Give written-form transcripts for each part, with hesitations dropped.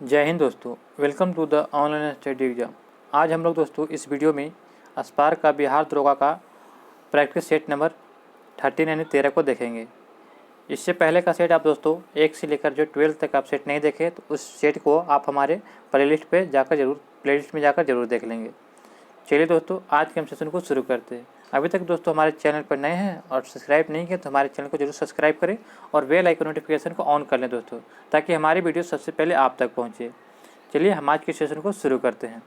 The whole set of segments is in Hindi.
जय हिंद दोस्तों, welcome to the online study exam. आज हम लोग दोस्तों इस वीडियो में स्पार्क का बिहार दरोगा का प्रैक्टिस सेट नंबर 13 यानी 13 को देखेंगे। इससे पहले का सेट आप दोस्तों 1 से लेकर जो 12 तक आप सेट नहीं देखे तो उस सेट को आप हमारे प्लेलिस्ट में जाकर जरूर देख लेंगे। चलिए दोस्तों, आज के हम सेशन को शुरू करते हैं। अभी तक दोस्तों हमारे चैनल पर नए हैं और सब्सक्राइब नहीं किए तो हमारे चैनल को जरूर सब्सक्राइब करें और बेल आइकन नोटिफिकेशन को ऑन कर लें दोस्तों, ताकि हमारी वीडियो सबसे पहले आप तक पहुंचे। चलिए हम आज के सेशन को शुरू करते हैं।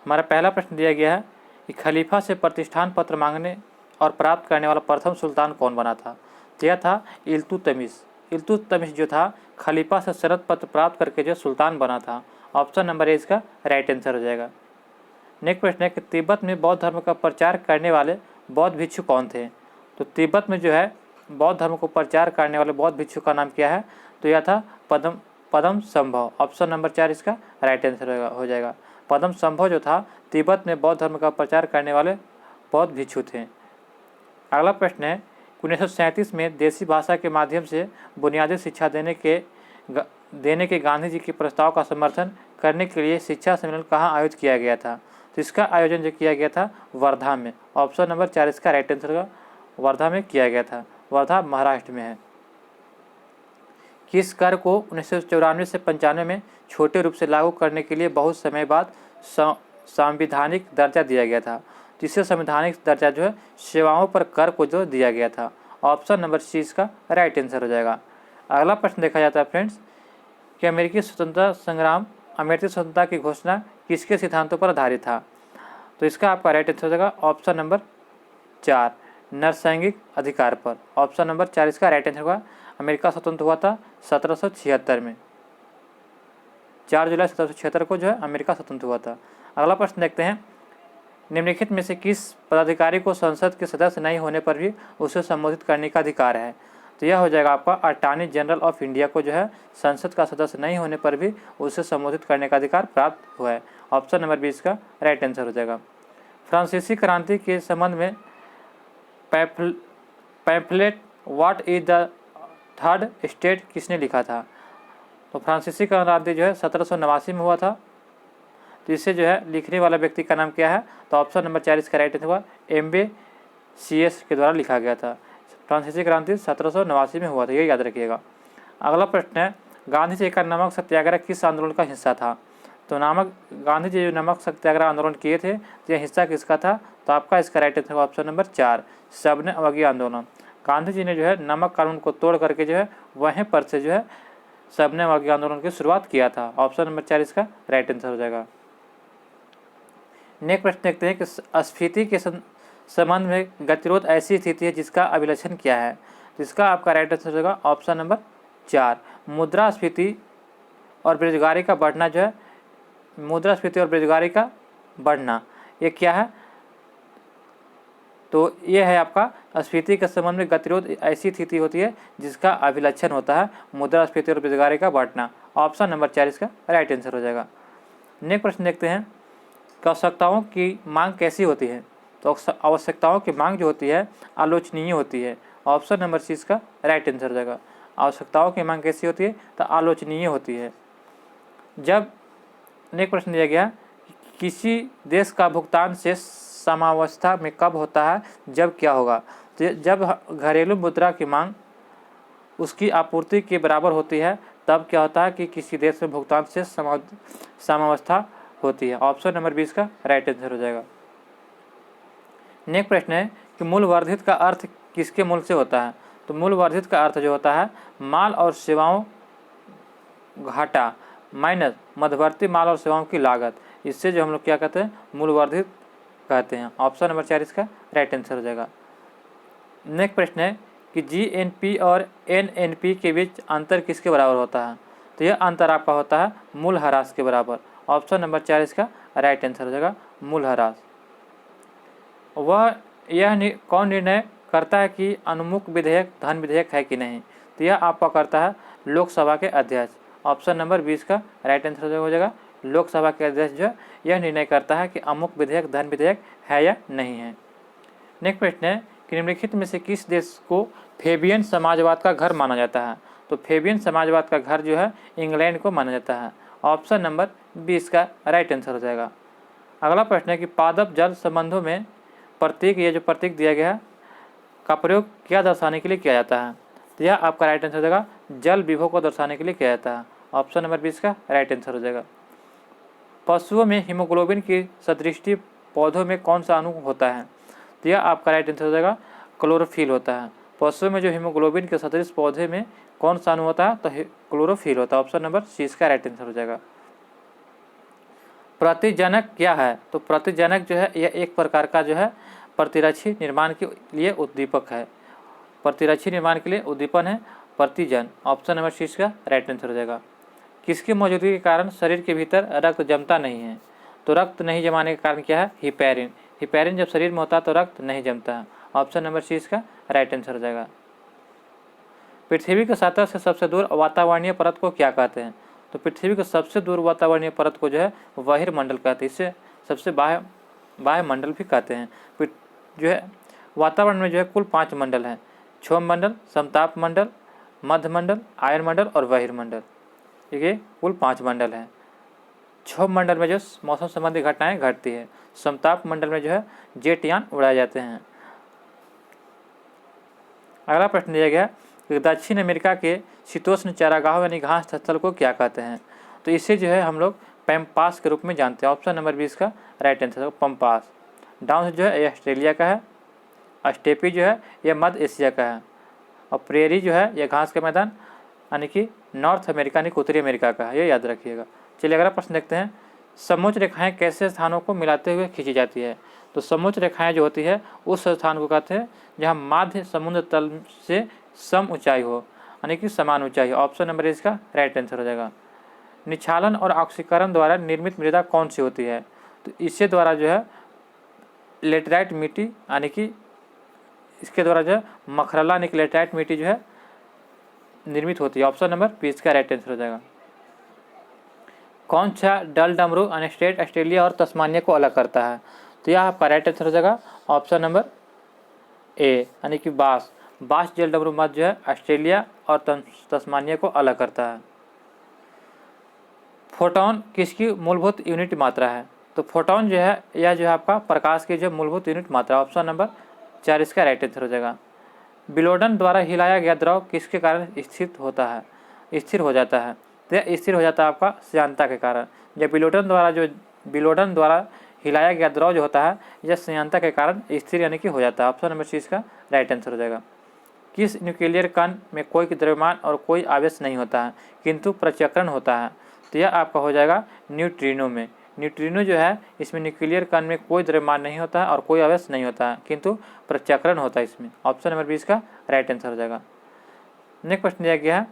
हमारा पहला प्रश्न दिया गया है कि खलीफा से प्रतिष्ठान पत्र मांगने और प्राप्त करने वाला प्रथम सुल्तान कौन बना था। तो यह था इल्तुतमिश। इल्तुतमिश जो था खलीफा से शरत पत्र प्राप्त करके जो सुल्तान बना था। ऑप्शन नंबर ए इसका राइट आंसर हो जाएगा। नेक्स्ट प्रश्न है कि तिब्बत में बौद्ध धर्म का प्रचार करने वाले बौद्ध भिक्षु कौन थे। तो तिब्बत में जो है बौद्ध धर्म को प्रचार करने वाले बौद्ध भिक्षु का नाम क्या है। तो यह था पद्मसंभव। ऑप्शन नंबर 4 इसका राइट आंसर हो जाएगा। पद्मसंभव जो था तिब्बत में बौद्ध धर्म का प्रचार करने वाले बौद्ध भिक्षु थे। अगला प्रश्न है 1937 में देसी भाषा के माध्यम से बुनियादी शिक्षा देने के गांधी जी के प्रस्ताव का समर्थन करने के लिए शिक्षा सम्मेलन कहाँ आयोजित किया गया था। तो इसका आयोजन जो किया गया था वर्धा में। ऑप्शन नंबर 4 इसका राइट आंसर का वर्धा में किया गया था। वर्धा महाराष्ट्र में है। किस कर को 1994 से 95 में छोटे रूप से लागू करने के लिए बहुत समय बाद संवैधानिक दर्जा दिया गया था। जिससे संवैधानिक दर्जा जो है सेवाओं पर कर को जो दिया गया था। ऑप्शन नंबर सी इसका राइट आंसर हो जाएगा। अगला प्रश्न देखा जाता है फ्रेंड्स कि अमेरिकी स्वतंत्रता की घोषणा किसके सिद्धांतों पर आधारित था। तो इसका आपका राइट आंसर हो जाएगा ऑप्शन नंबर 4 नरसैंगिक अधिकार पर। ऑप्शन नंबर 4 इसका राइट आंसर होगा। अमेरिका स्वतंत्र हुआ था 1776 में। 4 जुलाई 1776 को जो है अमेरिका स्वतंत्र हुआ था। अगला प्रश्न देखते हैं निम्नलिखित में से किस पदाधिकारी को संसद के सदस्य नहीं होने पर भी उसे संबोधित करने का अधिकार है। तो यह हो जाएगा आपका अटॉर्नी जनरल ऑफ इंडिया को जो है संसद का सदस्य नहीं होने पर भी उसे संबोधित करने का अधिकार प्राप्त हुआ है। ऑप्शन नंबर 20 का राइट आंसर हो जाएगा। फ्रांसीसी क्रांति के संबंध में pamphlet what is the third state किसने लिखा था। तो फ्रांसीसी क्रांति जो है 1789 में हुआ था। तो इससे जो है लिखने वाला व्यक्ति का नाम क्या है। तो ऑप्शन नंबर 4 इसका राइट आंसर हुआ MBCS के द्वारा लिखा गया था। फ्रांसीसी क्रांति 1789 में हुआ था, ये याद रखिएगा। अगला प्रश्न है गांधी जी का नमक सत्याग्रह किस आंदोलन का हिस्सा था। तो गांधी जी जो नमक सत्याग्रह आंदोलन किए थे तो यह हिस्सा किसका था। तो आपका इसका राइट आंसर ऑप्शन नंबर 4 सबने अवज्ञा आंदोलन। गांधी जी ने जो है नमक कानून को तोड़ करके जो है वहीं पर से जो है सबने अवज्ञा आंदोलन की शुरुआत किया था। ऑप्शन नंबर 4 इसका राइट आंसर हो जाएगा। नेक्स्ट प्रश्न देखते हैं कि स्फीति के संबंध में गतिरोध ऐसी स्थिति है जिसका अभिलक्षण क्या है। जिसका आपका राइट आंसर होगा ऑप्शन नंबर 4 मुद्रास्फीति और बेरोजगारी का बढ़ना जो है मुद्रास्फीति और बेरोजगारी का बढ़ना ये क्या है। तो ये है आपका स्फीति के संबंध में गतिरोध ऐसी स्थिति होती है जिसका अभिलक्षण होता है मुद्रास्फीति और बेरोजगारी का बढ़ना। ऑप्शन नंबर 4 इसका राइट आंसर हो जाएगा। नेक्स्ट प्रश्न देखते हैं आवश्यकताओं की मांग कैसी होती है। तो आवश्यकताओं की मांग जो होती है आलोचनीय होती है। ऑप्शन नंबर सी इसका राइट आंसर हो जाएगा। आवश्यकताओं की मांग कैसी होती है तो आलोचनीय होती है। जब नेक्स्ट प्रश्न दिया गया किसी देश का भुगतान से साम्यावस्था में कब होता है जब क्या होगा। तो जब घरेलू मुद्रा की मांग उसकी आपूर्ति के बराबर होती है तब क्या होता है कि किसी देश में भुगतान से साम्यावस्था होती है। ऑप्शन नंबर 20 का राइट आंसर हो जाएगा। नेक्स्ट प्रश्न है कि मूल्य वर्धित का अर्थ किसके मूल से होता है। तो मूल्य वर्धित का अर्थ जो होता है माल और सेवाओं घाटा माइनस मध्यवर्ती माल और सेवाओं की लागत। इससे जो हम लोग क्या कहते हैं मूल्य वर्धित कहते हैं। ऑप्शन नंबर 4 इसका राइट आंसर हो जाएगा। नेक्स्ट प्रश्न है कि GNP और NNP के बीच अंतर किसके बराबर होता है। तो यह अंतर आपका होता है मूल्यह्रास के बराबर। ऑप्शन नंबर 4 इसका राइट आंसर हो जाएगा मूल्यह्रास। कौन निर्णय करता है कि अनुमुख विधेयक धन विधेयक है कि नहीं। तो यह आपका करता है लोकसभा के अध्यक्ष। ऑप्शन नंबर 20 का राइट आंसर हो जाएगा। लोकसभा के अध्यक्ष जो यह निर्णय करता है कि अमुक विधेयक धन विधेयक है या नहीं है। नेक्स्ट प्रश्न है कि निम्नलिखित में से किस देश को फेबियन समाजवाद का घर माना जाता है। तो फेबियन समाजवाद का घर जो है इंग्लैंड को माना जाता है। ऑप्शन नंबर 20 का राइट आंसर हो जाएगा। अगला प्रश्न है कि पादप जल संबंधों में प्रतीक, ये जो प्रतीक दिया गया है का प्रयोग क्या दर्शाने के लिए किया जाता है? तो यह आपका राइट आंसर हो जाएगा जल विभव को दर्शाने के लिए किया जाता है। ऑप्शन नंबर 20 का राइट आंसर हो जाएगा। पशुओं में हीमोग्लोबिन की सदृष्टि पौधों में कौन सा अणु होता है? तो यह आपका राइट आंसर हो जाएगा क्लोरोफिल होता है। पशुओं में जो हीमोग्लोबिन के सदृश पौधे में कौन सा अणु होता है? तो क्लोरोफिल होता है। ऑप्शन नंबर सी इसका राइट आंसर हो जाएगा। प्रतिजनक क्या है? तो प्रतिजनक जो है यह एक प्रकार का जो है प्रतिरक्षी निर्माण के लिए उद्दीपक है। प्रतिरक्षी निर्माण के लिए उद्दीपन है प्रतिजन। ऑप्शन नंबर सी इसका राइट आंसर हो जाएगा। किसकी मौजूदगी के कारण शरीर के भीतर रक्त जमता नहीं है? तो रक्त नहीं जमाने का कारण क्या है? हिपैरिन। हिपैरिन जब शरीर में होता है तो रक्त नहीं जमता है। ऑप्शन नंबर सी इसका राइट आंसर हो जाएगा। पृथ्वी के सतह से सबसे दूर वातावरणीय परत को क्या कहते हैं? तो पृथ्वी के सबसे दूर वातावरणीय परत को जो है बहिर्मंडल कहते हैं। इसे सबसे बाह्यमंडल भी कहते हैं। जो है वातावरण में जो है कुल 5 मंडल हैं: क्षोभ मंडल, समताप मंडल, मध्यमंडल, आयन मंडल और बहिर्मंडल। ये कुल 5 मंडल हैं। क्षोभ मंडल में जो मौसम संबंधी घटनाएं घटती है। समताप मंडल में जो है जेट यान उड़ाए जाते हैं। अगला प्रश्न दिया गया कि दक्षिण अमेरिका के शीतोष्ण चारागाहों यानी घास स्थल को क्या कहते हैं? तो इसे जो है हम लोग पैम्पास के रूप में जानते हैं। ऑप्शन नंबर 20 का राइट आंसर है पंपास। डाउन जो है ये ऑस्ट्रेलिया का है। स्टेपी जो है यह मध्य एशिया का है। और प्रेरी जो है यह घास का मैदान यानी कि नॉर्थ अमेरिका यानी उत्तरी अमेरिका का है। ये याद रखिएगा। चलिए अगला प्रश्न देखते हैं। समोच्च रेखाएं कैसे स्थानों को मिलाते हुए खींची जाती है? तो समोच्च रेखाएं जो होती है उस स्थान को कहते हैं जहाँ माध्य समुद्र तल से सम ऊंचाई हो यानी कि समान ऊंचाई हो। ऑप्शन नंबर इसका राइट आंसर हो जाएगा। निक्षालन और ऑक्सीकरण द्वारा निर्मित मृदा कौन सी होती है? तो इससे द्वारा जो है लेटराइट मिट्टी यानी कि इसके द्वारा जो है मखरला यानी कि लेटराइट मिट्टी जो है निर्मित होती है। ऑप्शन नंबर 20 का राइट आंसर हो जाएगा। कौन सा डल डमरू अनस्टेट ऑस्ट्रेलिया और तस्मानिया को अलग करता है? तो यह आपका राइट आंसर हो जाएगा ऑप्शन नंबर ए यानी कि बास। बास जल डमरू मत जो है ऑस्ट्रेलिया और तस्मानिया को अलग करता है। फोटोन किसकी मूलभूत यूनिट मात्रा है? तो फोटोन जो है यह जो है आपका प्रकाश की जो मूलभूत यूनिट मात्रा। ऑप्शन नंबर 4 इसका राइट आंसर हो जाएगा। बिलोडन द्वारा हिलाया गया द्रव किसके कारण स्थिर हो जाता है? तो यह स्थिर हो जाता है आपका श्यानता के कारण। जब बिलोडन द्वारा हिलाया गया द्रव जो होता है यह श्यानता के कारण स्थिर यानी कि हो जाता है। ऑप्शन नंबर 6 इसका राइट आंसर हो जाएगा। किस न्यूक्लियर कण में कोई द्रव्यमान और कोई आवेश नहीं होता है किंतु प्रचक्रण होता है? तो यह आपका हो जाएगा न्यूट्रिनो में। न्यूट्रिनो जो है इसमें न्यूक्लियर कण में कोई द्रव्यमान नहीं होता है और कोई आवेश नहीं होता है किंतु प्रचक्रण होता है इसमें। ऑप्शन नंबर 20 का राइट आंसर हो जाएगा। नेक्स्ट प्रश्न दिया गया है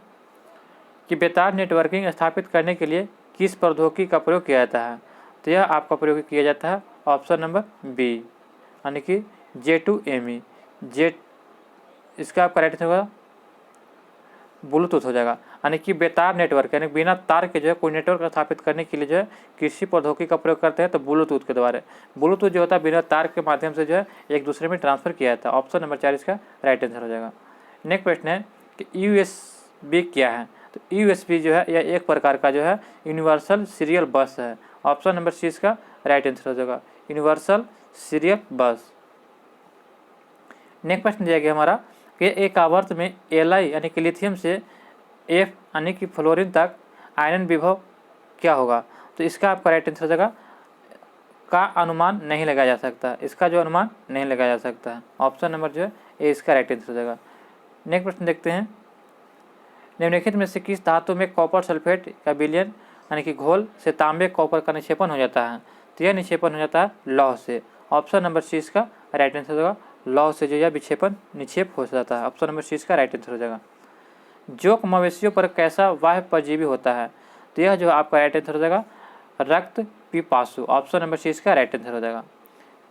कि बेतार नेटवर्किंग स्थापित करने के लिए किस प्रौद्योगिकी का प्रयोग किया जाता है? तो यह आपका प्रयोग किया जाता है ऑप्शन नंबर बी यानी कि J2ME। इसका आपका राइट आंसर होगा ब्लूटूथ हो जाएगा यानी कि बेतार नेटवर्क यानी बिना तार के जो है कोई नेटवर्क स्थापित करने के लिए जो है कृषि प्रौद्योगिकी का प्रयोग करते हैं तो ब्लूटूथ के द्वारा। ब्लूटूथ जो होता है बिना तार के माध्यम से जो है एक दूसरे में ट्रांसफर किया जाता है। ऑप्शन नंबर 4 इसका राइट आंसर हो जाएगा। नेक्स्ट प्रश्न है कि USB क्या है? तो USB जो है यह एक प्रकार का जो है यूनिवर्सल सीरियल बस है। ऑप्शन नंबर सी इसका राइट आंसर हो जाएगा यूनिवर्सल सीरियल बस। नेक्स्ट प्रश्न दिया गया हमारा कि एक आवर्त में Li यानी कि लिथियम से F यानी कि फ्लोरीन तक आयन विभव क्या होगा? तो इसका आपका राइट आंसर हो जाएगा का अनुमान नहीं लगाया जा सकता। इसका जो अनुमान नहीं लगाया जा सकता है। ऑप्शन नंबर जो है ए इसका राइट आंसर हो जाएगा। नेक्स्ट प्रश्न देखते हैं। निम्नलिखित में से किस धातु में कॉपर सल्फेट का विलयन यानी कि घोल से तांबे कॉपर का निक्षेपण हो जाता है? तो यह निक्षेपण हो जाता है लौह से। ऑप्शन नंबर सी इसका राइट आंसर होगा लौह से जो यह निक्षेप हो जाता है। ऑप्शन नंबर सी इसका राइट आंसर हो जाएगा। जोक मवेशियों पर कैसा बाह्य परजीवी होता है? तो यह जो आपका राइट आंसर हो जाएगा रक्त पिपासु। ऑप्शन नंबर सी इसका राइट आंसर हो जाएगा।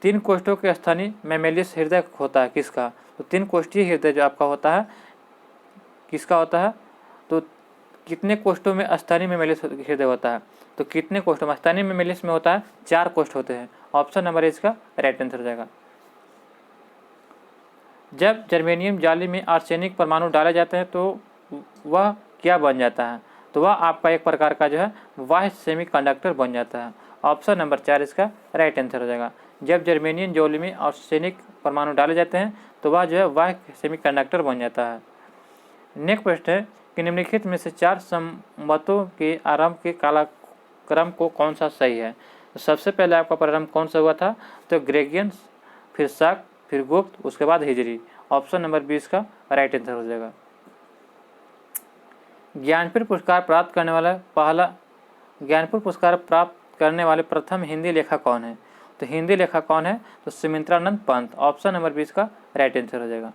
3 कोष्ठों के स्थानीय मैमेलिस हृदय होता है किसका? तो 3 कोष्ठीय हृदय जो आपका होता है किसका होता है? तो कितने कोष्ठों में स्थानीय मैमेलिस हृदय होता है? तो कितने कोष्ठों में स्थानीय मैमेलिस में होता है 4 कोष्ठ होते हैं। ऑप्शन नंबर इसका राइट आंसर हो जाएगा। जब जर्मेनियम जाली में आर्सेनिक परमाणु डाले जाते हैं तो वह क्या बन जाता है? तो वह आपका एक प्रकार का जो है बाह्य सेमीकंडक्टर बन जाता है। ऑप्शन नंबर 4 इसका राइट आंसर हो जाएगा। जब जर्मेनियम जौल में आर्सेनिक परमाणु डाले जाते हैं तो वह जो है बाह्य सेमीकंडक्टर बन जाता है। नेक्स्ट प्रश्न है कि निम्नलिखित में से 4 संवतों के आरंभ के कालक्रम को कौन सा सही है? तो सबसे पहले आपका प्रारंभ कौन सा हुआ था? तो ग्रेगियन, फिर शक, फिर गुप्त, उसके बाद हिजरी। ऑप्शन नंबर 20 का राइट आंसर हो जाएगा। ज्ञानपीठ पुरस्कार प्राप्त करने वाले प्रथम हिंदी लेखक कौन है? तो हिंदी लेखक कौन है? तो सुमित्रानंद पंत। ऑप्शन नंबर 20 का राइट आंसर हो जाएगा।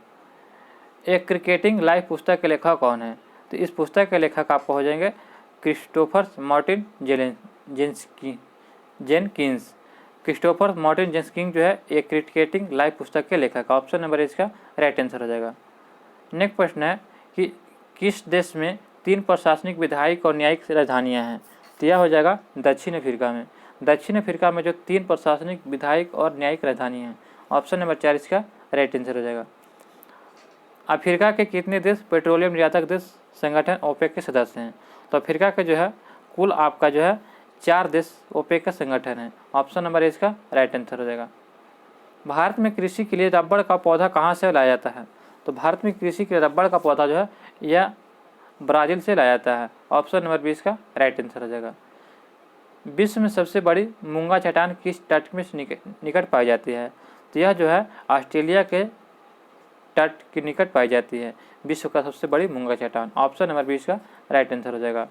एक क्रिकेटिंग लाइव पुस्तक के लेखक कौन है? तो इस पुस्तक के लेखक आपको हो जाएंगे Christopher Martin Jenkins. Christopher Martin Jenkins जो है एक क्रिकेटिंग लाइव पुस्तक के लेखक। ऑप्शन नंबर इसका राइट आंसर हो जाएगा। नेक्स्ट प्रश्न है कि किस देश में 3 प्रशासनिक, विधायिक और न्यायिक राजधानियाँ हैं? तो यह हो जाएगा दक्षिण अफ्रीका में। दक्षिण अफ्रीका में जो 3 प्रशासनिक, विधायिक और न्यायिक राजधानी हैं। ऑप्शन नंबर 4 इसका राइट आंसर हो जाएगा। अफ्रीका के कितने देश पेट्रोलियम निर्यातक देश संगठन ओपेक के सदस्य हैं? तो अफ्रीका के जो है कुल आपका जो है 4 देश ओपेक का संगठन है। ऑप्शन नंबर इसका राइट आंसर हो जाएगा। भारत में कृषि के लिए रबड़ का पौधा कहाँ से लाया जाता है? तो भारत में कृषि के रबड़ का पौधा जो है यह ब्राज़ील से लाया जाता है। ऑप्शन नंबर 20 का राइट आंसर हो जाएगा। विश्व में सबसे बड़ी मूंगा चट्टान किस तट में निकट पाई जाती है? तो यह जो है ऑस्ट्रेलिया के तट के निकट पाई जाती है विश्व का सबसे बड़ी मूंगा चट्टान। ऑप्शन नंबर 20 का राइट आंसर हो जाएगा।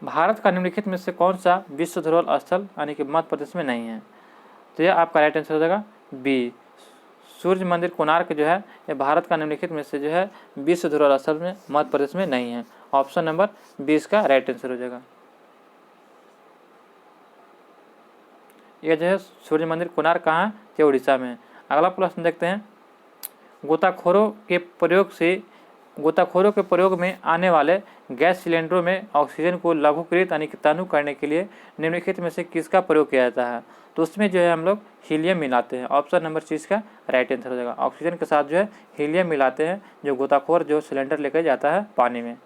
भारत का निम्नलिखित में से कौन सा विश्व धरोहर स्थल यानी कि मध्य प्रदेश में नहीं है? तो यह आपका राइट आंसर हो जाएगा बी, सूर्य मंदिर कोणार्क जो है यह भारत का निम्नलिखित में से जो है विश्व धरोहर स्थल में मध्य प्रदेश में नहीं है। ऑप्शन नंबर 20 का राइट आंसर हो जाएगा। यह जो है सूर्य मंदिर कोणार्क कहाँ है? ये उड़ीसा में है। अगला प्रश्न देखते हैं। गोताखोरों के प्रयोग में आने वाले गैस सिलेंडरों में ऑक्सीजन को लघुकृत यानी कि तनु करने के लिए निम्नलिखित में से किसका प्रयोग किया जाता है? तो उसमें जो है हम लोग हीलियम मिलाते हैं। ऑप्शन नंबर 30 का राइट आंसर हो जाएगा। ऑक्सीजन के साथ जो है हीलियम मिलाते हैं जो गोताखोर जो सिलेंडर लेकर जाता है पानी में।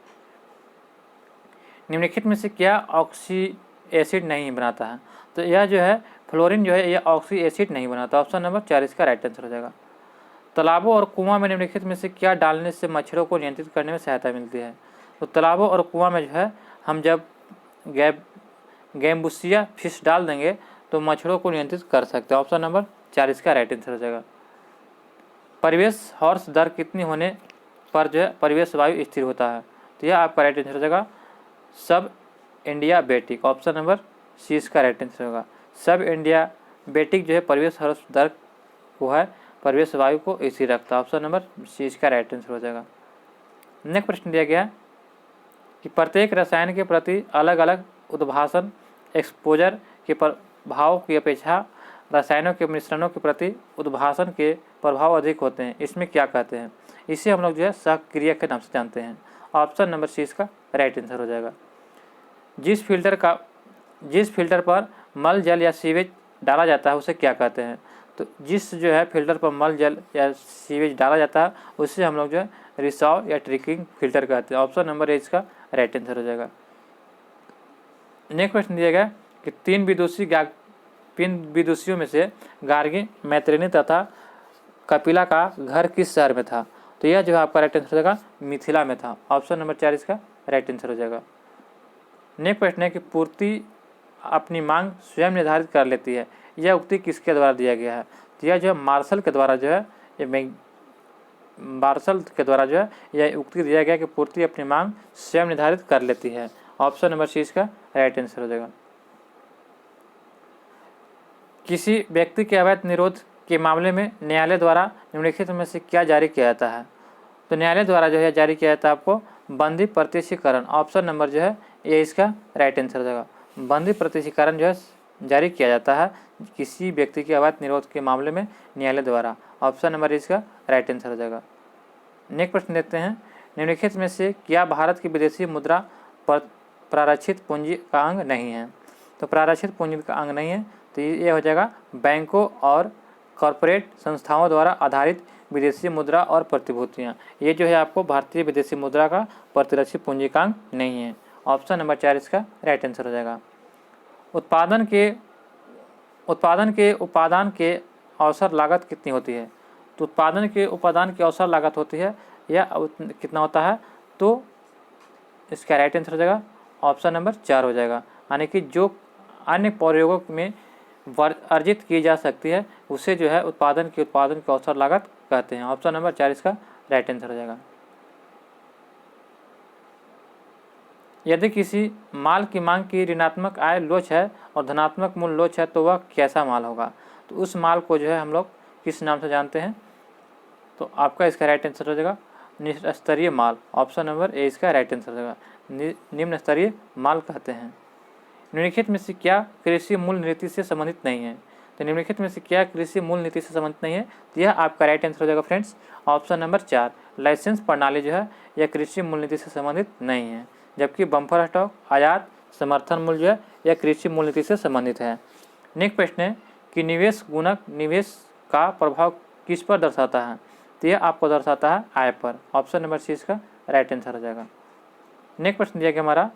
निम्नलिखित में से क्या ऑक्सी एसिड नहीं बनाता है? तो यह जो है फ्लोरीन जो है यह ऑक्सी एसिड नहीं बनाता। ऑप्शन नंबर 40 का राइट आंसर हो जाएगा। तालाबों और कुआं में निम्नलिखित में से क्या डालने से मच्छरों को नियंत्रित करने में सहायता मिलती है? तो तालाबों और कुआं में जो है हम जब गैम्बुसिया फिश डाल देंगे तो मच्छरों को नियंत्रित कर सकते हैं। ऑप्शन नंबर 40 का राइट आंसर हो जाएगा। परिवेश हॉर्स दर कितनी होने पर जो है परिवेश वायु स्थिर होता है? तो यह आपका राइट आंसर हो जाएगा सब इंडिया बेटिक। ऑप्शन नंबर 30 का राइट आंसर होगा। सब इंडिया बेटिक जो है परिवेश हॉर्स दर को है परिवेश वायु को स्थिर रखता है। ऑप्शन नंबर 30 का राइट आंसर हो जाएगा। नेक्स्ट प्रश्न दिया गया कि प्रत्येक रसायन के प्रति अलग अलग उद्भासन एक्सपोजर के प्रभाव की अपेक्षा रसायनों के मिश्रणों के प्रति उद्भासन के प्रभाव अधिक होते हैं। इसमें क्या कहते हैं? इसे हम लोग जो है सहक्रिया के नाम से जानते हैं। ऑप्शन नंबर 30 का राइट आंसर हो जाएगा। जिस फिल्टर पर मल जल या सीवेज डाला जाता है उसे क्या कहते हैं? तो जिस जो है फिल्टर पर मल जल या सीवेज डाला जाता है उससे हम लोग जो है रिसाव या ट्रिकिंग फिल्टर कहते हैं। ऑप्शन नंबर 1 का राइट आंसर हो जाएगा। नेक्स्ट क्वेश्चन दिया गया कि 3 विदुषियों में से गार्गी, मैत्रेयी तथा कपिला का घर किस शहर में था? तो यह जो है आपका राइट आंसर हो जाएगा मिथिला में था। ऑप्शन नंबर 40 का राइट आंसर हो जाएगा। नेक्स्ट प्रश्न है कि पूर्ति अपनी मांग स्वयं निर्धारित कर लेती है, यह उक्ति किसके द्वारा दिया गया है? तो यह जो है मार्शल के द्वारा जो है यह उक्ति दिया गया कि पूर्ति अपनी मांग स्वयं निर्धारित कर लेती है। ऑप्शन नंबर 30 का राइट आंसर हो जाएगा। किसी व्यक्ति के अवैध निरोध के मामले में न्यायालय द्वारा निम्नलिखित में से क्या जारी किया जाता है? तो न्यायालय द्वारा जो है जारी किया जाता है आपको बंदी प्रत्यक्षीकरण। ऑप्शन नंबर जो है ये इसका राइट आंसर हो जाएगा। बंदी प्रत्यक्षीकरण जो है जारी किया जाता है किसी व्यक्ति के अवैध निरोध के मामले में न्यायालय द्वारा। ऑप्शन नंबर इसका राइट आंसर हो जाएगा। नेक्स्ट प्रश्न देखते हैं। निम्नलिखित में से क्या भारत की विदेशी मुद्रा प्रारक्षित पूंजी का अंग नहीं है? तो प्रारक्षित पूंजी का अंग नहीं है तो ये हो जाएगा बैंकों और कॉरपोरेट संस्थाओं द्वारा आधारित विदेशी मुद्रा और प्रतिभूतियाँ। ये जो है आपको भारतीय विदेशी मुद्रा का प्रतिरक्षी पूंजीकांक नहीं है। ऑप्शन नंबर 4 इसका राइट आंसर हो जाएगा। उत्पादन के उपादान के अवसर लागत कितनी होती है? तो उत्पादन के उपादान की अवसर लागत होती है या कितना होता है? तो इसका राइट आंसर हो जाएगा ऑप्शन नंबर 4 हो जाएगा। यानी कि जो अन्य प्रयोगों में अर्जित की जा सकती है उसे जो है उत्पादन की अवसर लागत कहते हैं। ऑप्शन नंबर 4 इसका राइट आंसर हो जाएगा। यदि किसी माल की मांग की ऋणात्मक आय लोच है और धनात्मक मूल्य लोच है तो वह कैसा माल होगा? तो उस माल को जो है हम लोग किस नाम से जानते हैं? तो आपका इसका राइट आंसर हो जाएगा निम्न स्तरीय माल। ऑप्शन नंबर ए इसका राइट आंसर हो जाएगा। निम्न स्तरीय माल कहते हैं। निम्नलिखित में से क्या कृषि मूल्य नीति से संबंधित नहीं है? तो निम्नलिखित में से क्या कृषि मूल्य नीति से संबंधित नहीं है? तो यह आपका राइट आंसर हो जाएगा फ्रेंड्स ऑप्शन नंबर 4। लाइसेंस प्रणाली जो है यह कृषि मूल्य नीति से संबंधित नहीं है, जबकि बम्पर स्टॉक, आयात, समर्थन मूल्य जो है यह कृषि मूल्य नीति से संबंधित है। नेक्स्ट प्रश्न है कि निवेश गुणक निवेश का प्रभाव किस पर दर्शाता है? तो यह आपको दर्शाता है आय पर। ऑप्शन नंबर सी इसका राइट आंसर हो जाएगा। नेक्स्ट प्रश्न दिया गया हमारा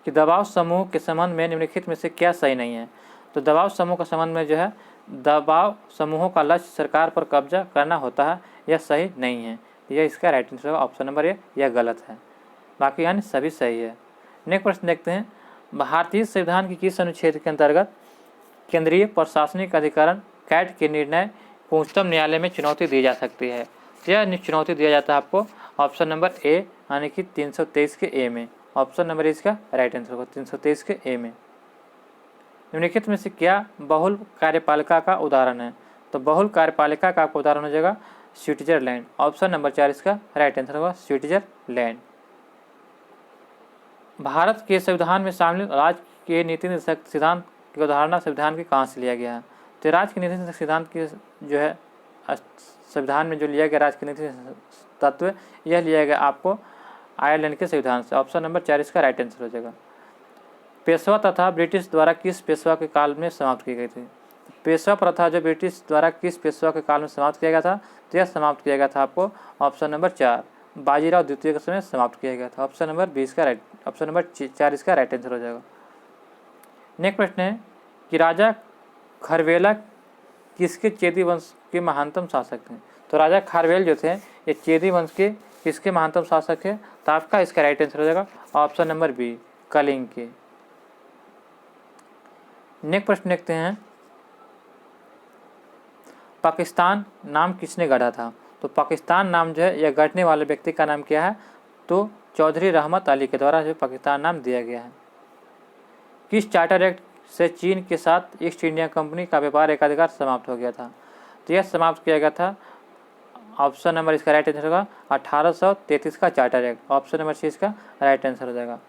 कि दबाव समूह के संबंध में निम्नलिखित में से क्या सही नहीं है? तो दबाव समूह के संबंध में जो है दबाव समूहों का लक्ष्य सरकार पर कब्जा करना होता है, यह सही नहीं है। यह इसका राइट आंसर होगा ऑप्शन नंबर ए, यह गलत है। बाकी अन्य सभी सही है। नेक्स्ट प्रश्न देखते हैं, भारतीय संविधान की किस अनुच्छेद के अंतर्गत केंद्रीय प्रशासनिक अधिकरण कैट के निर्णय को उच्चतम न्यायालय में चुनौती दी जा सकती है? यह चुनौती दिया जाता है आपको ऑप्शन नंबर ए यानी कि 323 के ए में। ऑप्शन नंबर इसका राइट आंसर होगा 323 के ए में। निम्नलिखित में से क्या बहुल कार्यपालिका का उदाहरण है? तो बहुल कार्यपालिका का उदाहरण हो जाएगा स्विट्जरलैंड। ऑप्शन नंबर 4 इसका राइट आंसर होगा स्विट्जरलैंड। भारत के संविधान में शामिल राज्य के नीति निर्देशक सिद्धांत की अवधारणा संविधान के कहाँ से लिया गया है? तो राज्य के नीति निर्देशक सिद्धांत की जो है संविधान में जो लिया गया राज्य के नीति तत्व यह लिया गया आपको आयरलैंड के संविधान से। ऑप्शन नंबर 4 इसका राइट आंसर हो जाएगा। पेशवा तथा ब्रिटिश द्वारा किस पेशवा के काल में समाप्त की गई थी? पेशवा प्रथा जो ब्रिटिश द्वारा किस पेशवा के काल में समाप्त किया गया था? तो यह समाप्त किया गया था आपको ऑप्शन नंबर 4 बाजीराव द्वितीय के समय समाप्त किया गया था। ऑप्शन नंबर 4 इसका राइट आंसर हो जाएगा। नेक्स्ट प्रश्न है कि राजा खरवेला किसके चेदी वंश के महानतम शासक थे? तो राजा खारवेल जो थे ये चेदी वंश के किसके महानतम शासक है? तो आपका इसका राइट आंसर हो जाएगा ऑप्शन नंबर बी कलिंग के। नेक्स्ट प्रश्न देखते हैं, पाकिस्तान नाम किसने गढ़ा था? तो पाकिस्तान नाम जो है यह गढ़ने वाले व्यक्ति का नाम क्या है? तो चौधरी रहमत अली के द्वारा जो पाकिस्तान नाम दिया गया है। किस चार्टर एक्ट से चीन के साथ ईस्ट इंडिया कंपनी का व्यापार एकाधिकार समाप्त हो गया था? तो यह समाप्त किया गया था ऑप्शन नंबर इसका राइट आंसर होगा 1833 का charter act. Option number C इसका राइट आंसर हो जाएगा।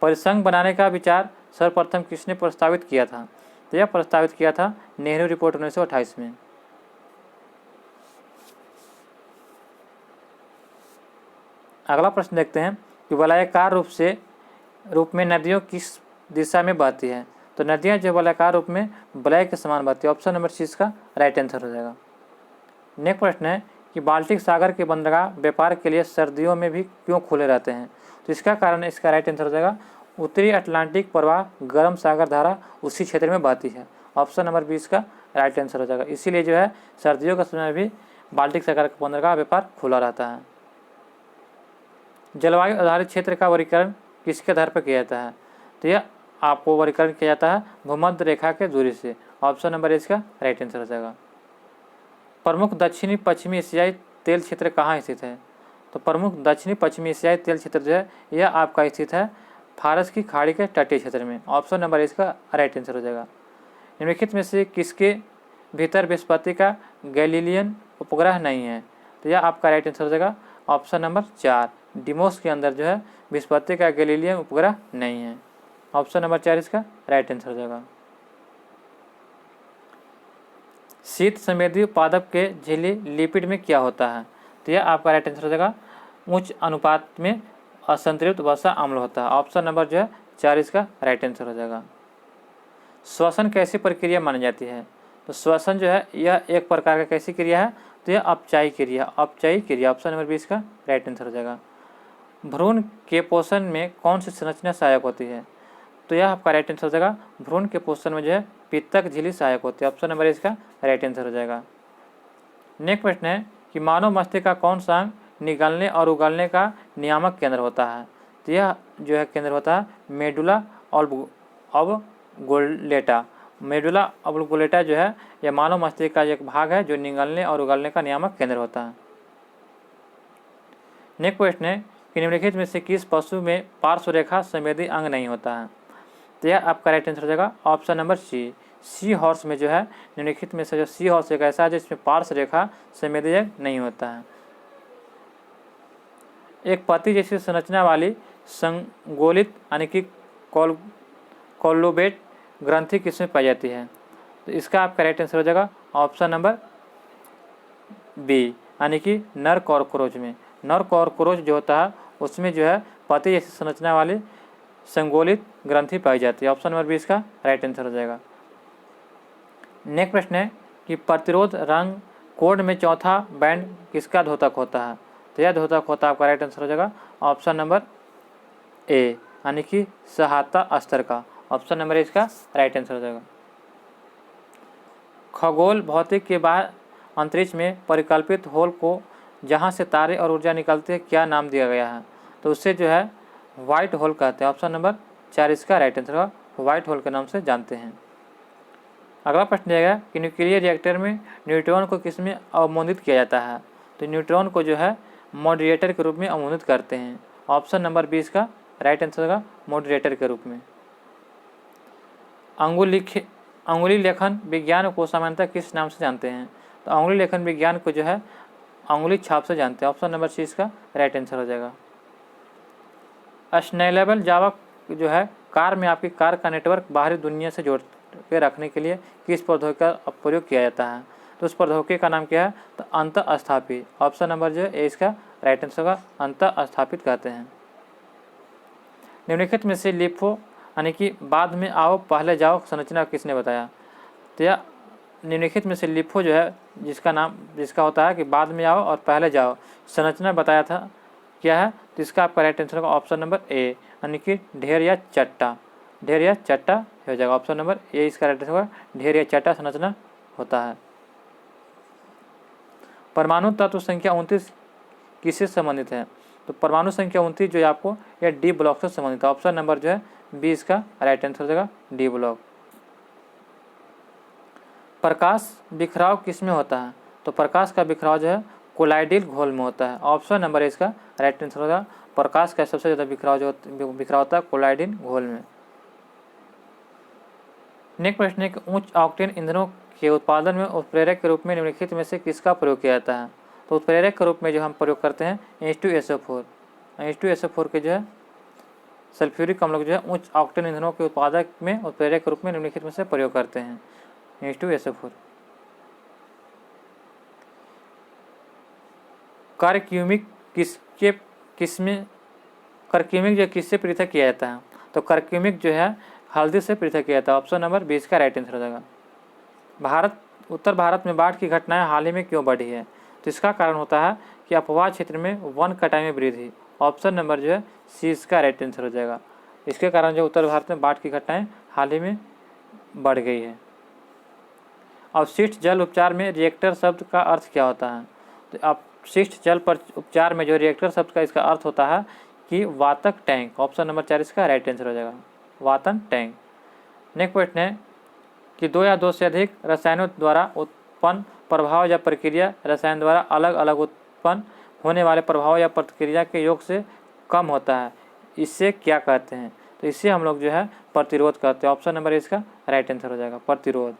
परिसंघ बनाने का विचार सर्वप्रथम किसने प्रस्तावित किया था? तो यह प्रस्तावित किया था नेहरू रिपोर्ट 1928 में। अगला प्रश्न देखते हैं कि वलयाकार रूप में नदियों किस दिशा में बहती है? तो नदियां जो वलयाकार रूप में वलय के समान बहती है। ऑप्शन नंबर सी इसका राइट आंसर हो जाएगा। नेक्स्ट प्रश्न है कि बाल्टिक सागर के बंदरगाह व्यापार के लिए सर्दियों में भी क्यों खुले रहते हैं? तो इसका कारण इसका राइट आंसर हो जाएगा उत्तरी अटलांटिक प्रवाह गर्म सागर धारा उसी क्षेत्र में बहती है। ऑप्शन नंबर 20 का राइट आंसर हो जाएगा। इसीलिए जो है सर्दियों के समय भी बाल्टिक सागर का बंदरगाह व्यापार खुला रहता है। जलवायु आधारित क्षेत्र का वर्गीकरण किसके आधार पर किया जाता है? तो यह आपको वर्गीकरण किया जाता है भूमध्य रेखा के दूरी से। ऑप्शन नंबर इसका राइट आंसर हो जाएगा। प्रमुख दक्षिणी पश्चिमी एशियाई तेल क्षेत्र कहाँ स्थित है? तो प्रमुख दक्षिणी पश्चिमी एशियाई तेल क्षेत्र जो है यह आपका स्थित है फारस की खाड़ी के तटीय क्षेत्र में। ऑप्शन नंबर इसका राइट आंसर हो जाएगा। निम्नलिखित में से किसके भीतर बृहस्पति का गैलीलियन उपग्रह नहीं है? तो यह आपका राइट आंसर हो जाएगा ऑप्शन नंबर 4 डिमोस के अंदर जो है बृहस्पति का गैलीलियन उपग्रह नहीं है। ऑप्शन नंबर 4 इसका राइट आंसर हो जाएगा। शीत संवेदी पादप के झिल्ली लिपिड में क्या होता है? तो यह आपका राइट आंसर हो जाएगा उच्च अनुपात में असंतृप्त वसा अम्ल होता है। ऑप्शन नंबर जो है 4 इसका राइट आंसर हो जाएगा। श्वसन कैसी प्रक्रिया मानी जाती है? तो श्वसन जो है यह एक प्रकार का कैसी क्रिया है? तो यह अपचायी क्रिया, अपचायी क्रिया, ऑप्शन नंबर 20 का राइट आंसर हो जाएगा। भ्रूण के पोषण में कौन सी संरचना सहायक होती है? तो यह आपका राइट आंसर हो जाएगा। भ्रूण के पोषण में जो है पित्तक झिल्ली सहायक होती है, ऑप्शन नंबर इसका राइट आंसर हो जाएगा। नेक्स्ट प्रश्न है कि मानव मस्तिष्क का कौन सा अंग निगलने और उगलने का नियामक केंद्र होता है? तो यह जो है केंद्र होता है मेडुला ऑब्लंगुलेटा। मेडुला ऑब्लंगुलेटा जो है यह मानव मस्तिष्क का एक भाग है जो निगलने और उगलने का नियामक केंद्र होता है। नेक्स्ट प्रश्न है कि निम्नलिखित में से किस पशु में पार्श्वरेखा संवेदी अंग नहीं होता है? तो यह आपका राइट आंसर हो जाएगा ऑप्शन नंबर सी हॉर्स में जो है निम्नलिखित में से जो सी हॉर्स एक ऐसा है जिसमें पार्श्वरेखा संवेदी अंग नहीं होता है। एक पत्ती जैसी संरचना वाली संगोलित यानी कि कोलोबेट ग्रंथि किसमें पाई जाती है? तो इसका आपका राइट आंसर हो जाएगा ऑप्शन नंबर बी यानी कि नर कॉर्कोरोच में। नर कॉर्कोरोच जो होता है उसमें जो है पत्ती जैसी संरचना वाली संगोलित ग्रंथि पाई जाती है, ऑप्शन नंबर 20 का राइट आंसर हो जाएगा। नेक्स्ट प्रश्न है कि प्रतिरोध रंग कोड में चौथा बैंड किसका द्योतक होता है? तो यह द्योतक होता है आपका राइट आंसर हो जाएगा ऑप्शन नंबर ए यानी कि सहायता स्तर का, ऑप्शन नंबर इसका राइट आंसर हो जाएगा। खगोल भौतिक के बाहर अंतरिक्ष में परिकल्पित होल को जहाँ से तारे और ऊर्जा निकलते हैं क्या नाम दिया गया है? तो उससे जो है वाइट होल कहते हैं, ऑप्शन नंबर 4 इसका राइट आंसर होगा, वाइट होल के नाम से जानते हैं। अगला प्रश्न दिया गया कि न्यूक्लियर रिएक्टर में न्यूट्रॉन को किस में अवमोदित किया जाता है? तो न्यूट्रॉन को जो है मॉडरेटर के रूप में अवमोदित करते हैं, ऑप्शन नंबर 20 का राइट आंसर होगा मॉडरेटर के रूप में। अंगुली लेखन विज्ञान को सामान्यतः किस नाम से जानते हैं? तो अंगुली लेखन विज्ञान को जो है अंगुली छाप से जानते हैं, ऑप्शन नंबर 6 का राइट आंसर हो जाएगा। स्नेलेबल जावा जो है कार में आपकी कार का नेटवर्क बाहरी दुनिया से जोड़ के रखने के लिए किस प्रौद्योगिकी का प्रयोग किया जाता है? तो उस प्रौद्योगिकी का नाम क्या है? तो अंतः स्थापित, ऑप्शन नंबर जो है इसका राइट आंसर होगा, अंतः स्थापित कहते हैं। निम्नलिखित में से लिफो यानी कि बाद में आओ पहले जाओ संरचना किसने बताया? तो यह निम्नलिखित में से लिफो जो है जिसका होता है कि बाद में आओ और पहले जाओ संरचना बताया था क्या है? तो इसका आपका राइट आंसर होगा ऑप्शन नंबर ए यानी कि ढेर या चट्टा, ढेर या चट्टा हो जाएगा, ऑप्शन नंबर ए इसका राइट आंसर होगा, ढेर या चट्टा संरचना होता है। परमाणु तत्व संख्या 29 किससे संबंधित है? तो परमाणु संख्या 29 जो है आपको यह डी ब्लॉक से संबंधित है, ऑप्शन नंबर जो है 20 का राइट आंसर हो जाएगा डी ब्लॉक। प्रकाश बिखराव किस में होता है? तो प्रकाश का बिखराव जो है कोलाइडल घोल में होता है, ऑप्शन नंबर इसका राइट आंसर होगा। प्रकाश का सबसे ज़्यादा बिखराव होता है कोलाइडल घोल में। नेक्स्ट प्रश्न है कि उच्च ऑक्टेन ईंधनों के उत्पादन में उत्प्रेरक के रूप में निम्नलिखित में से किसका प्रयोग किया जाता है? तो उत्प्रेरक के रूप में जो हम प्रयोग करते हैं H2SO4, H2SO4 के जो है सल्फ्यूरिक अम्ल जो है उच्च ऑक्टेन ईंधनों के उत्पादक में उत्प्रेरक के रूप में निम्नलिखित में से प्रयोग करते हैं H2SO4। करक्यूमिक जो किससे पृथक किया जाता है? तो करक्यूमिक जो है हल्दी से पृथक किया जाता है, ऑप्शन नंबर 20 का राइट आंसर हो जाएगा। उत्तर भारत में बाढ़ की घटनाएं हाल ही में क्यों बढ़ी है? तो इसका कारण होता है कि अपवाह क्षेत्र में वन कटाई में वृद्धि, ऑप्शन नंबर जो है सी इसका राइट आंसर हो जाएगा। इसके कारण जो उत्तर भारत में बाढ़ की घटनाएं हाल ही में बढ़ गई है। अवशिष्ट जल उपचार में रिएक्टर शब्द का अर्थ क्या होता है? तो अपशिष्ट जल पर उपचार में जो रिएक्टर शब्द का इसका अर्थ होता है कि वातक टैंक, ऑप्शन नंबर 4 इसका राइट आंसर हो जाएगा, वातन टैंक। नेक्स्ट प्रश्न है कि दो या दो से अधिक रसायनों द्वारा उत्पन्न प्रभाव या प्रक्रिया रसायन द्वारा अलग अलग उत्पन्न होने वाले प्रभाव या प्रतिक्रिया के योग से कम होता है, इससे क्या कहते हैं? तो इससे हम लोग जो है प्रतिरोध कहते हैं, ऑप्शन नंबर इसका राइट आंसर हो जाएगा, प्रतिरोध।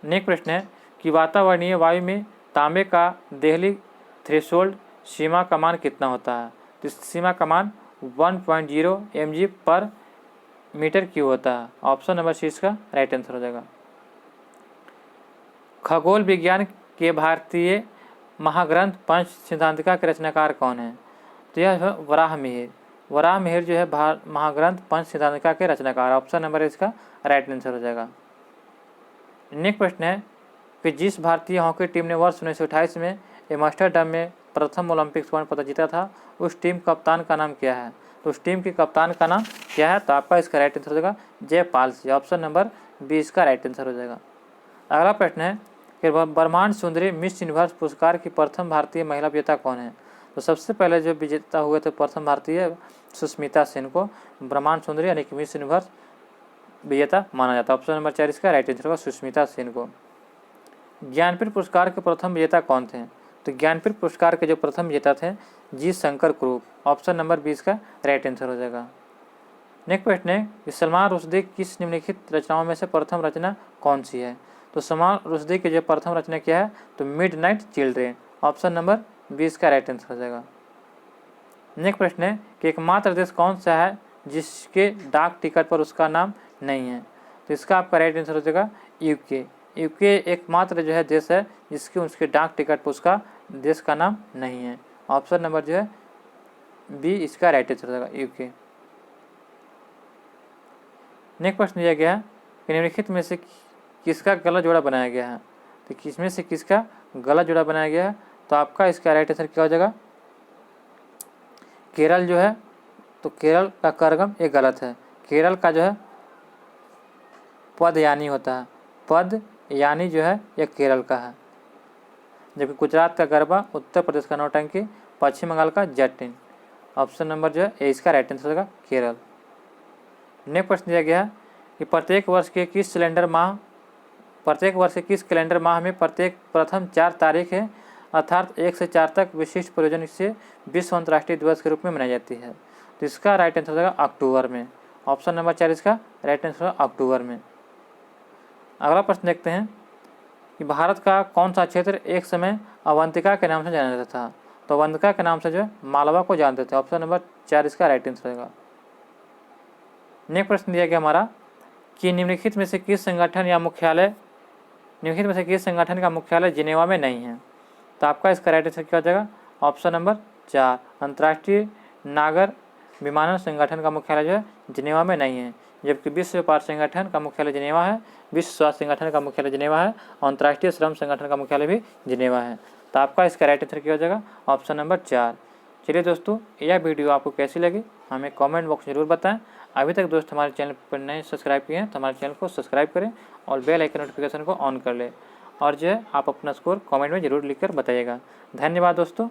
नेक्स्ट प्रश्न है कि वातावरणीय वायु में तांबे का देहली थ्रेशोल्ड सीमा का मान कितना होता है? तो सीमा का मान 1.0 mg पर मीटर क्यूब होता है, ऑप्शन नंबर 6 का राइट आंसर हो जाएगा। खगोल विज्ञान के भारतीय महाग्रंथ पंच सिद्धांतिका के रचनाकार कौन है? तो यह है वराहमिहिर। वराहमिहिर जो है महाग्रंथ पंचसिद्धांतिका के रचनाकार। ऑप्शन नंबर इसका राइट आंसर हो जाएगा। नेक्स्ट प्रश्न है कि जिस भारतीय हॉकी टीम ने वर्ष 1928 में एम्स्टर्डम में प्रथम ओलंपिक स्वर्ण पदक जीता था, उस टीम कप्तान का नाम क्या है? तो उस टीम के कप्तान का नाम क्या है? तो आपका इसका राइट आंसर हो जाएगा जयपाल सिंह। ऑप्शन नंबर 20 का राइट आंसर हो जाएगा। अगला प्रश्न है कि ब्रह्मांड सुंदरी मिस यूनिवर्स पुरस्कार की प्रथम भारतीय महिला विजेता कौन है? तो सबसे पहले जो विजेता हुए थे प्रथम भारतीय सुष्मिता सेन को ब्रह्मांड सुंदरी यानी कि मिस यूनिवर्स विजेता माना जाता है। ऑप्शन नंबर 4 इसका राइट आंसर होगा सुष्मिता सेन को। ज्ञानपीठ पुरस्कार के प्रथम विजेता कौन थे? तो ज्ञानपीठ पुरस्कार के जो प्रथम विजेता थे जी शंकर कुरूप। ऑप्शन नंबर 20 का राइट आंसर हो जाएगा। नेक्स्ट प्रश्न है कि सलमान रुश्दी किस निम्नलिखित रचनाओं में से प्रथम रचना कौन सी है? तो सलमान रुश्दी की जो प्रथम रचना क्या है? तो मिडनाइट चिल्ड्रेन। ऑप्शन नंबर 20 का राइट आंसर हो जाएगा। नेक्स्ट प्रश्न है कि एकमात्र देश कौन सा है जिसके डाक टिकट पर उसका नाम नहीं है? तो इसका आपका राइट आंसर हो जाएगा यूके। यूके एकमात्र जो है देश है जिसके उसके डाक टिकट पर उसका देश का नाम नहीं है। ऑप्शन नंबर जो है बी इसका राइट आंसर हो जाएगा यूके। नेक्स्ट प्रश्न दिया गया है कि निम्नलिखित में से किसका गला जोड़ा बनाया गया है? तो किसमें से किसका गला जोड़ा बनाया गया है? तो आपका इसका राइट आंसर क्या हो जाएगा? केरल जो है, तो केरल का करगम ये गलत है। केरल का जो है पद यानी होता है, पद यानी जो है यह केरल का है। जबकि गुजरात का गरबा, उत्तर प्रदेश का नौटंकी, पश्चिम बंगाल का जटिन। ऑप्शन नंबर जो है ए इसका राइट आंसर होगा केरल। नेक्स्ट प्रश्न दिया गया है कि प्रत्येक वर्ष के किस कैलेंडर माह में प्रत्येक प्रथम 4 तारीख है अर्थात 1 से 4 तक विशिष्ट प्रयोजन से विश्व अंतर्राष्ट्रीय दिवस के रूप में मनाई जाती है? तो इसका राइट आंसर हो जाएगा अक्टूबर में। ऑप्शन नंबर 4 इसका राइट आंसर होगा अक्टूबर में। अगला प्रश्न देखते हैं कि भारत का कौन सा क्षेत्र एक समय अवंतिका के नाम से जाना जाता था? तो अवंतिका के नाम से जो है मालवा को जानते थे। ऑप्शन नंबर 4 इसका राइट आंसर होगा। नेक्स्ट प्रश्न दिया गया हमारा कि निम्नलिखित में से किस संगठन का मुख्यालय जिनेवा में नहीं है? तो आपका इसका राइट आंसर क्या हो जाएगा? ऑप्शन नंबर 4 अंतर्राष्ट्रीय नागर विमानन संगठन का मुख्यालय जो है जिनेवा में नहीं है। जबकि विश्व व्यापार संगठन का मुख्यालय जिनेवा है, विश्व स्वास्थ्य संगठन का मुख्यालय जिनेवा है और अंतर्राष्ट्रीय श्रम संगठन का मुख्यालय भी जिनेवा है। तो आपका इसका राइट आंसर क्या हो जाएगा? Option number 4। चलिए दोस्तों, यह वीडियो आपको कैसी लगी हमें कमेंट बॉक्स में जरूर बताएं। अभी तक दोस्त हमारे चैनल पर नए सब्सक्राइब किए हैं तो हमारे चैनल को सब्सक्राइब करें और बेल आइकन नोटिफिकेशन को ऑन कर लें। और जो है आप अपना स्कोर कमेंट में ज़रूर लिखकर बताइएगा। धन्यवाद दोस्तों।